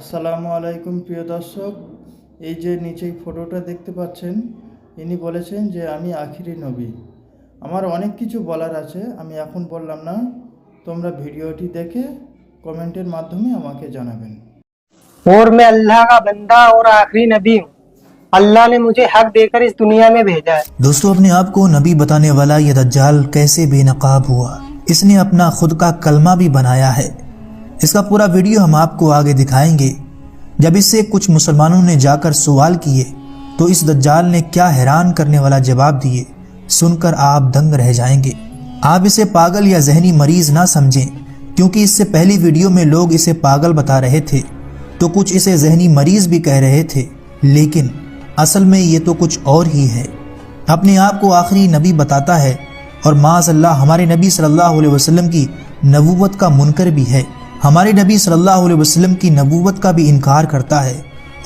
আসসালামু আলাইকুম প্রিয় দর্শক, এই যে নিচেই ফটোটা দেখতে পাচ্ছেন, ইনি বলেছেন যে আমি আখিরি নবী। আমার অনেক কিছু বলার আছে, আমি এখন বললাম না, তোমরা ভিডিওটি দেখে কমেন্টের মাধ্যমে আমাকে জানাবেন। और मैं अल्लाह का बंदा और आखिरी नबी हूँ। अल्लाह ने मुझे हक देकर इस दुनिया में भेजा है। दोस्तों, अपने आप को नबी बताने वाला ये दज्जाल कैसे बेनकाब हुआ, इसने अपना खुद का कलमा भी बनाया है। इसका पूरा वीडियो हम आपको आगे दिखाएंगे। जब इससे कुछ मुसलमानों ने जाकर सवाल किए तो इस दज्जाल ने क्या हैरान करने वाला जवाब दिए, सुनकर आप दंग रह जाएंगे। आप इसे पागल या जहनी मरीज ना समझें, क्योंकि इससे पहली वीडियो में लोग इसे पागल बता रहे थे तो कुछ इसे जहनी मरीज भी कह रहे थे, लेकिन असल में ये तो कुछ और ही है। अपने आप को आखिरी नबी बताता है और माज़अल्लाह हमारे नबी सल्लल्लाहु अलैहि वसल्लम की नबूवत का मुनकर भी है। हमारे नबी सल्लल्लाहु अलैहि वसल्लम की नबूवत का भी इनकार करता है।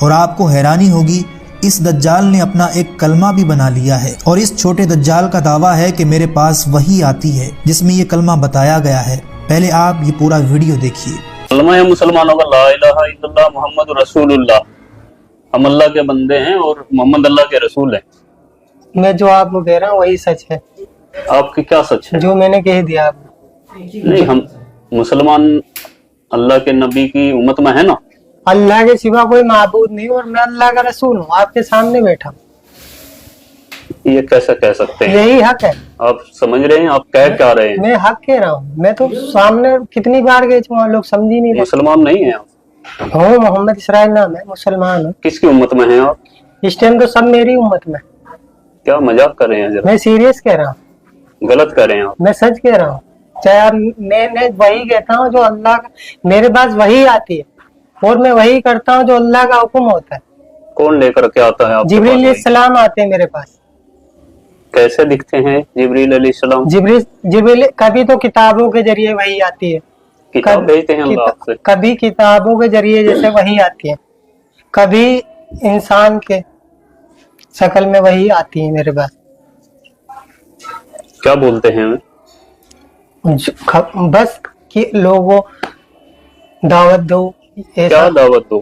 और आपको हैरानी होगी, इस दज्जाल ने अपना एक कलमा भी बना लिया है। और इस छोटे दज्जाल का दावा है कि मेरे पास वही आती है जिसमें ये कलमा बताया गया है। पहले आप ये पूरा वीडियो देखिए। कलमा है मुसलमानों का, ला इलाहा इल्लल्लाह मुहम्मद रसूलुल्लाह। हम अल्लाह के बंदे हैं और मोहम्मद अल्लाह के रसूल हैं। मैं जो आपको कह रहा हूँ वही सच है, आपकी क्या सच है? जो मैंने कह दिया आपको। नहीं, हम मुसलमान अल्लाह के नबी की उम्मत में है ना। अल्लाह के सिवा कोई माबूद नहीं और मैं अल्लाह का रसूल हूँ, आपके सामने बैठा हूँ। ये कैसे कह सकते हैं? यही हक है। आप समझ रहे हैं आप कह क्या रहे हैं? मैं हक कह रहा हूँ। मैं तो सामने कितनी बार गए चुका, लोग समझ ही नहीं रहे। मुसलमान नहीं है आप? हूँ, मोहम्मद इसराइल नाम है, मुसलमान हूँ। किसकी उम्मत में हैं आप? इस टाइम तो सब मेरी उम्मत में। क्या मजाक कर रहे हैं? जरा मैं सीरियस कह रहा हूँ, गलत कर रहे हैं आप। मैं सच कह रहा हूँ। चाहे आप, मैं वही कहता हूँ जो अल्लाह का, मेरे पास वही आती है और मैं वही करता हूँ जो अल्लाह का हुक्म होता है। कौन लेकर के आता है आपके जिब्रील पास? अलैहिस्सलाम आते हैं मेरे पास। कैसे दिखते हैं जिब्रील अलैहिस्सलाम? जिब्रील कभी तो किताबों के जरिए वही आती है, किताब भेजते हैं अल्लाह आपसे? कभी किताबों के जरिए जैसे वही आती है, कभी इंसान के शक्ल में वही आती है मेरे पास। क्या बोलते हैं? बस कि लोगों दावत दो, क्या ऐसा। दावत दो?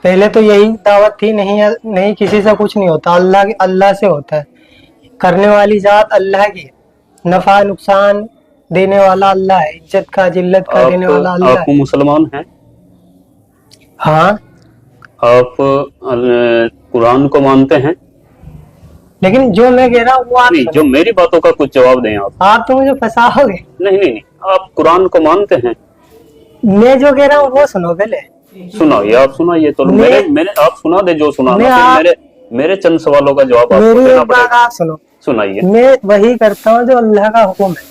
पहले तो यही दावत थी, नहीं किसी से कुछ नहीं होता, अल्लाह से होता है। करने वाली जात अल्लाह की है, नफा नुकसान देने वाला अल्लाह है, इज्जत का जिल्लत का देने वाला अल्लाह आप है। मुसलमान हैं? हाँ, आप कुरान को मानते हैं? लेकिन जो मैं कह रहा हूँ वो आप नहीं, जो मेरी बातों का कुछ जवाब दें आप। आप तो मुझे फंसाओगे। नहीं नहीं नहीं, आप कुरान को मानते हैं? मैं जो कह रहा हूँ वो सुनो पहले। सुनाइए, आप सुनाइए तो। मेरे आप सुना दे जो सुना, मेरे चंद सवालों का जवाब आपको मेरी देना एक बात पड़ेगा। आप सुनो। सुनाइए। मैं वही करता हूँ जो अल्लाह का हुक्म है,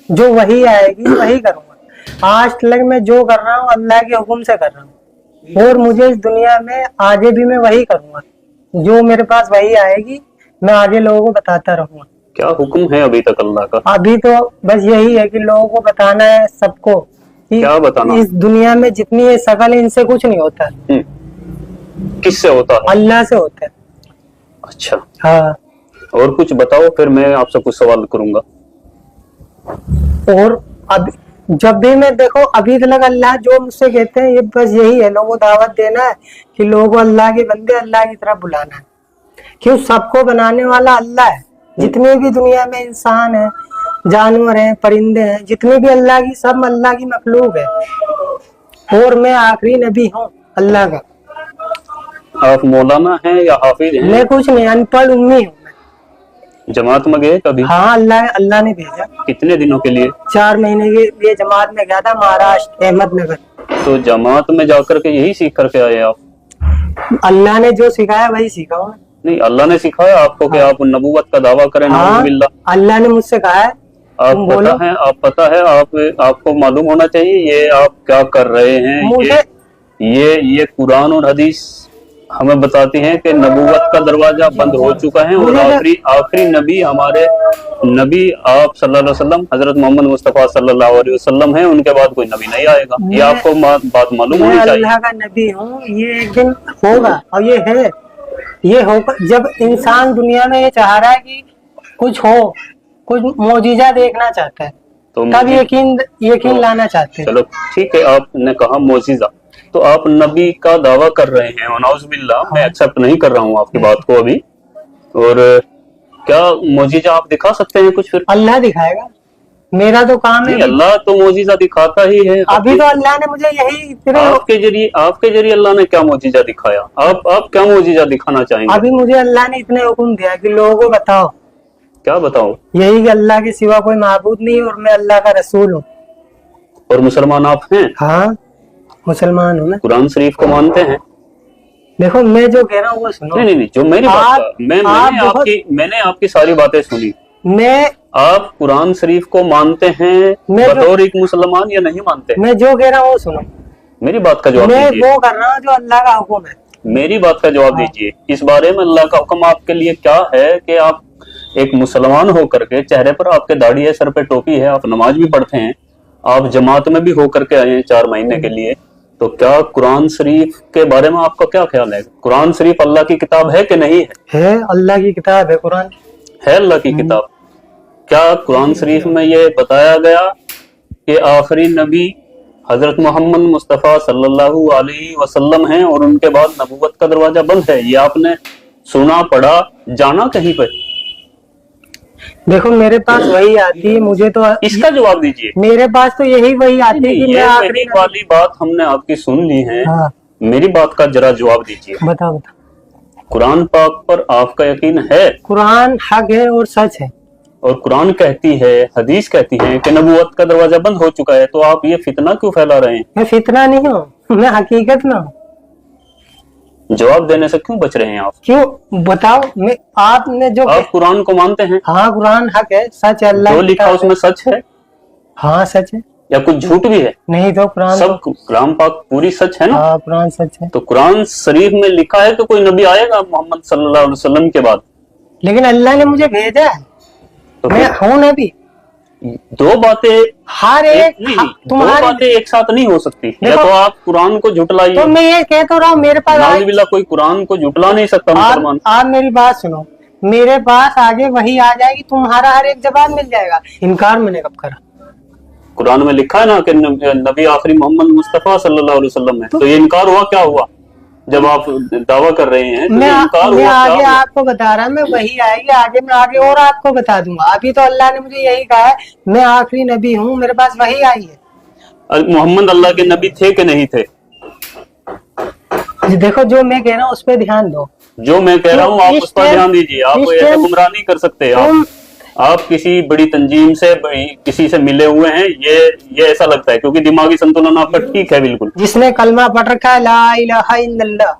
जो वही आएगी वही करूंगा। आज तक मैं जो कर रहा हूँ अल्लाह के हुक्म से कर रहा हूँ और मुझे इस दुनिया में आगे भी मैं वही करूंगा। जो मेरे पास वही आएगी मैं आगे लोगों को बताता रहूंगा। क्या हुक्म है अभी तक अल्लाह का? अभी तो बस यही है कि लोगों को बताना है सबको कि क्या बताना? इस दुनिया में जितनी ये शकल है इनसे कुछ नहीं होता, किससे होता है? अल्लाह से होता है। अच्छा, हाँ, और कुछ बताओ, फिर मैं आपसे कुछ सवाल करूंगा। और अब जब भी मैं देखो अभी तक अल्लाह जो मुझसे कहते हैं ये बस यही है, लोगों को दावत देना है कि लोगों को अल्लाह के बंदे अल्लाह की तरफ बुलाना है। क्यों? सबको बनाने वाला अल्लाह है। जितने भी दुनिया में इंसान है, जानवर हैं, परिंदे हैं, जितने भी अल्लाह की, सब अल्लाह की मखलूक है और मैं आखिरी नबी हूँ अल्लाह का। आप मौलाना हैं या हाफिज हैं? मैं कुछ नहीं, अनपढ़ उम्मी हूँ। जमात में गए कभी? हाँ, अल्लाह ने भेजा। कितने दिनों के लिए? 4 महीने के लिए जमात में गया था, महाराष्ट्र अहमदनगर। तो जमात में जाकर के यही सीख करके आए आप? अल्लाह ने जो सिखाया वही सीखा हूँ। नहीं, अल्लाह ने सिखाया आपको कि आप नबूवत का दावा करें? हाँ, अल्लाह ने मुझसे कहा है। आप पता है आपको मालूम होना चाहिए ये आप क्या कर रहे हैं। मुझे ये कुरान और हदीस हमें बताती हैं कि नबूवत का दरवाजा बंद हो चुका है और आखिरी नबी हमारे नबी आप सल्लल्लाहु अलैहि वसल्लम हजरत मोहम्मद मुस्तफा सल्लल्लाहु अलैहि वसल्लम हैं। उनके बाद कोई नबी नहीं आएगा। ये आपको बात मालूम होनी चाहिए। अल्लाह का नबी हूँ, ये एक दिन होगा और ये है, ये होगा। जब इंसान दुनिया में ये चाह रहा है कि कुछ हो, कुछ मौजिजा देखना चाहता है, तो तब यकीन लाना चाहते हैं। चलो ठीक है, आपने कहा मौजिजा, तो आप नबी का दावा कर रहे हैं, वनाउज़ुबिल्लाह, मैं एक्सेप्ट नहीं कर रहा हूँ आपकी बात को अभी। और क्या मोजीजा आप दिखा सकते हैं कुछ? फिर अल्लाह दिखाएगा, मेरा तो काम है। नहीं, अल्लाह तो मोजीजा दिखाता ही है। अभी तो अल्लाह ने मुझे यही तेरे आपके जरिए अल्लाह ने क्या मोजीजा दिखाया? आप क्या मोजीजा दिखाना चाहेंगे? अभी मुझे अल्लाह ने इतने हुक्म दिया कि लोगों को बताओ, क्या बताओ? यही कि अल्लाह के सिवा कोई माबूद नहीं और मैं अल्लाह का रसूल हूँ। और मुसलमान आप हैं? हाँ, मुसलमान हूँ मैं। कुरान शरीफ को मानते हैं? देखो मैं जो कह रहा हूँ वो सुनो। नहीं, जो मेरी बात, मैंने आपकी सारी बातें सुनी। मैं आप कुरान शरीफ को मानते हैं बतौर एक मुसलमान या नहीं मानते? मैं जो कह रहा हूँ वो सुनो। मेरी बात का जवाब मैं दीजिए। वो कर रहा हूँ जो अल्लाह का हुक्म है। मेरी बात का जवाब दीजिए। इस बारे में अल्लाह का हुक्म आपके लिए क्या है कि आप एक मुसलमान हो करके, चेहरे पर आपके दाढ़ी है, सर पे टोपी है, आप नमाज भी पढ़ते हैं, आप जमात में भी हो करके आए हैं 4 महीने के लिए, तो क्या कुरान शरीफ के बारे में आपका क्या ख्याल है? कुरान शरीफ अल्लाह की किताब है कि नहीं है? है, अल्लाह की किताब है कुरान। है अल्लाह की किताब। क्या कुरान शरीफ में ये बताया गया कि आखिरी नबी हजरत मोहम्मद मुस्तफ़ा सल्लल्लाहु अलैहि वसल्लम हैं और उनके बाद नबूवत का दरवाजा बंद है? ये आपने सुना, पढ़ा, जाना कहीं पर? देखो मेरे पास वही आती है, मुझे तो इसका जवाब दीजिए। मेरे पास तो यही वही आती है कि मैं ये आखिरी मेरी वाली बात हमने आपकी सुन ली है। हाँ। मेरी बात का जरा जवाब दीजिए। बताओ। कुरान पाक पर आपका यकीन है? कुरान हक है और सच है। और कुरान कहती है, हदीस कहती है कि नबूवत का दरवाजा बंद हो चुका है, तो आप ये फितना क्यों फैला रहे हैं? मैं फितना नहीं हूँ, मैं हकीकत में हूँ। जवाब देने से क्यों बच रहे हैं आप? क्यों बताओ? मैं आपने जो आप कुरान को मानते हैं? हाँ, कुरान हक है, सच है, अल्लाह जो की लिखा किताब उसमें सच है हाँ सच है। या कुछ झूठ भी है? नहीं तो कुरान सब कुरान पाक पूरी सच है ना? हाँ, कुरान सच है। तो कुरान शरीफ में लिखा है कि कोई नबी आएगा मोहम्मद सल्लल्लाहु अलैहि वसल्लम के बाद? लेकिन अल्लाह ने मुझे भेजा है, तो मैं हूँ नबी। दो बातें हर एक दो बातें एक साथ नहीं हो सकती। या तो आप कुरान को झुटलाइए। तो मैं ये कह तो रहा हूँ, मेरे पास नाउज़ुबिल्लाह, कोई कुरान को झुटला नहीं सकता मुसलमान। आप मेरी बात सुनो, मेरे पास आगे वही आ जाएगी, तुम्हारा हर एक जवाब मिल जाएगा। इनकार मैंने कब करा? कुरान में लिखा है ना कि नबी आखिरी मोहम्मद मुस्तफा सल्लल्लाहु अलैहि वसल्लम है, तो ये इनकार हुआ क्या हुआ? जब आप दावा कर रहे हैं तो मैं इनकार हुआ आगे क्या हुआ? आपको बता रहा, मैं वही आएगी आगे, मैं आगे और आपको बता दूंगा। अभी तो अल्लाह ने मुझे यही कहा है, मैं आखिरी नबी हूँ, मेरे पास वही आई है। मोहम्मद अल्लाह के नबी थे कि नहीं थे? देखो जो मैं कह रहा हूँ उस पर ध्यान दो। जो मैं कह रहा हूँ आप उस पर ध्यान दीजिए। आप ऐसे गुमराह नहीं कर सकते। आप किसी बड़ी तंजीम से, किसी से मिले हुए हैं, ये ऐसा लगता है, क्योंकि दिमागी संतुलन आपका ठीक है बिल्कुल। जिसने कलमा पढ़ रखा है ला इलाहा इल्लल्लाह,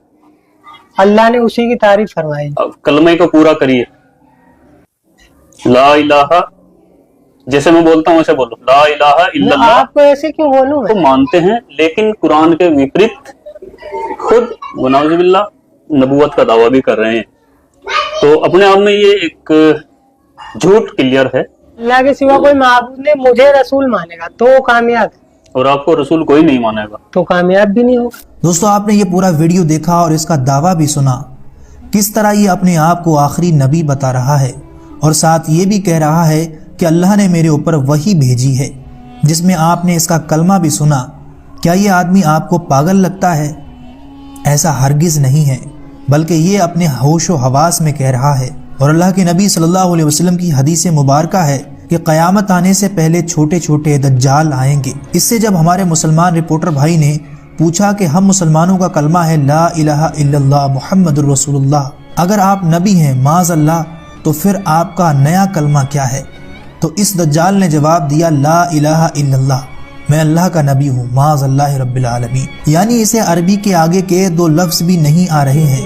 अल्लाह ने उसी की तारीफ फरमाई। अब कलमे को पूरा करिए। ला इलाहा, जैसे मैं बोलता हूँ वैसे बोलो, ला इलाहा इल्लल्लाह। आपको ऐसे क्यों बोलूं? तो मानते हैं, लेकिन कुरान के विपरीत खुद वनाउज़ुबिल्लाह नबूवत का दावा भी कर रहे हैं। तो अपने आप में ये एक झूठ क्लियर है। अल्लाह के सिवा कोई माबूद नहीं, मुझे रसूल मानेगा तो कामयाब है, और आपको रसूल कोई नहीं मानेगा तो कामयाब भी नहीं होगा। दोस्तों, आपने ये पूरा वीडियो देखा और इसका दावा भी सुना, किस तरह ये अपने आप को आखिरी नबी बता रहा है और साथ ये भी कह रहा है कि अल्लाह ने मेरे ऊपर वही भेजी है, जिसमें आपने इसका कलमा भी सुना। क्या ये आदमी आपको पागल लगता है? ऐसा हरगिज नहीं है, बल्कि ये अपने होशो हवास में कह रहा है। और अल्लाह के नबी सल्लल्लाहु अलैहि वसल्लम की हदीस मुबारका है कि क़यामत आने से पहले छोटे छोटे दज्जाल आएंगे। इससे जब हमारे मुसलमान रिपोर्टर भाई ने पूछा कि हम मुसलमानों का कलमा है ला इलाहा इल्लल्लाह मुहम्मदुर रसूलुल्लाह, अगर आप नबी हैं माज़ अल्लाह, तो फिर आपका नया कलमा क्या है? तो इस दज्जाल ने जवाब दिया ला इलाहा इल्लल्लाह, मैं अल्लाह का नबी हूँ माज़ अल्लाह रब्बिल आलमीन। यानी इसे अरबी के आगे के 2 लफ्ज़ भी नहीं आ रहे हैं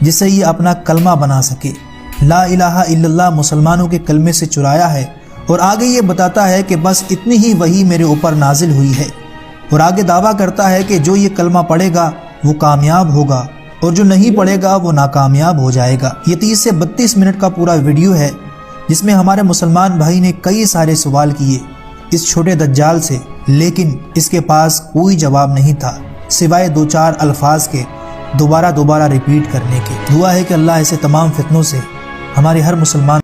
जिससे ये अपना कलमा बना सके। ला इलाहा इल्लल्लाह मुसलमानों के कलमे से चुराया है और आगे ये बताता है कि बस इतनी ही वही मेरे ऊपर नाजिल हुई है, और आगे दावा करता है कि जो ये कलमा पढ़ेगा वो कामयाब होगा और जो नहीं पढ़ेगा वो नाकामयाब हो जाएगा। ये 30 से 32 मिनट का पूरा वीडियो है जिसमें हमारे मुसलमान भाई ने कई सारे सवाल किए इस छोटे दज्जाल से, लेकिन इसके पास कोई जवाब नहीं था सिवाय 2-4 अल्फाज के दोबारा रिपीट करने के। दुआ है कि अल्लाह ऐसे तमाम फितनों से हमारे हर मुसलमान